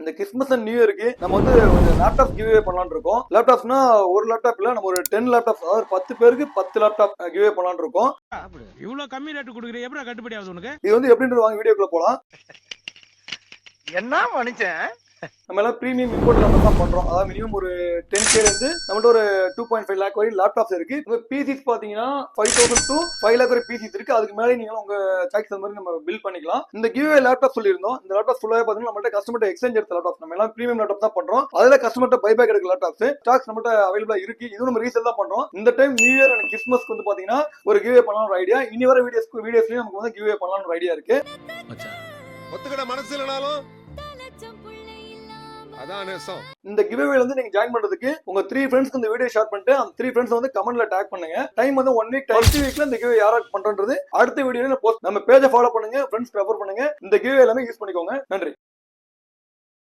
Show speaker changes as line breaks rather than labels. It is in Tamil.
இந்த கிறிஸ்மஸ் அண்ட் நியூ இயருக்கு நம்ம வந்து ஒரு லேப்டாப் கிவ்வே பண்ணலாம்னு இருக்கோம். லேப்டாப்ஸ்னா ஒரு லேப்டாப் இல்ல, நம்ம ஒரு 10 லேப்டாப், அதாவது 10 பேருக்கு 10 லேப்டாப் கிவ்வே பண்ணலாம்னு இருக்கோம்.
இவ்வளவு கம்மி ரேட் கொடுக்குறீங்க, எப்படி கட்டுப்படி ஆகுது உனக்கு?
இது வந்து எப்படின்றது வாங்க வீடியோக்குள்ள போலாம்.
என்ன மனுஷன்?
நம்ம எல்லாம் பிரீமியம் இம்போர்ட் லேப்டாப் தான் பண்றோம். அதாவது மினிமம் ஒரு 10K இருந்து நம்மள்ட்ட ஒரு 2.5 லேக் வரை லேப்டாப்ஸ் இருக்கு. இப்போ பிசிஸ் பாத்தீங்கன்னா 5,000 to 5 லேக் வரை பிசிஸ் இருக்கு. அதுக்கு மேலே நீங்க உங்க சாய்ஸ் அந்த மாதிரி நம்ம பில் பண்ணிக்கலாம். இந்த கிவ்வே லேப்டாப் சொல்லியிருந்தோம். இந்த லேப்டாப் ஃபுல்லாவே பாத்தீங்கன்னா நம்மள்ட்ட கஸ்டமர்ட்ட எக்ஸ்சேஞ்ச் எடுத்த லேப்டாப். நம்ம எல்லாம் பிரீமியம் லேப்டாப் தான் பண்றோம். அதுல கஸ்டமர்ட்ட பைபேக் எடுக்க லேப்டாப்ஸ் ஸ்டாக்ஸ் நம்மள்ட்ட அவைலபிளா இருக்கு. இதுவும் நம்ம ரீசேல் தான் பண்றோம். இந்த டைம் நியூ இயர் அண்ட் கிறிஸ்மஸ்க்கு வந்து பாத்தீங்கன்னா ஒரு கிவ்வே பண்ணலாம் ஒரு ஐடியா. இனி வர வீடியோஸ்லயும் நமக்கு வந்து கிவ்வே பண்ணலாம் ஒரு ஐடியா இருக்கு.
ஒத்துக்கிட மனசு இல்லனாலும் அதான் நேசம்.
இந்த கிவ்அவே வந்து நீங்க ஜாயின் பண்றதுக்கு உங்க 3 ஃப்ரெண்ட்ஸ்க்கு இந்த வீடியோ ஷேர் பண்ணிட்டு அந்த 3 ஃப்ரெண்ட்ஸ் வந்து கமெண்ட்ல டாக் பண்ணுங்க. டைம் வந்து 1 வீக், ஃபர்ஸ்ட் வீக்ல இந்த கிவ்அவே யாராக்கு பண்றன்றது அடுத்த வீடியோல போஸ்ட். நம்ம பேஜை ஃபாலோ பண்ணுங்க, ஃப்ரெண்ட்ஸ்க்கு ரெஃபர் பண்ணுங்க. இந்த கிவ்அவே எல்லாமே யூஸ் பண்ணிக்கோங்க. நன்றி.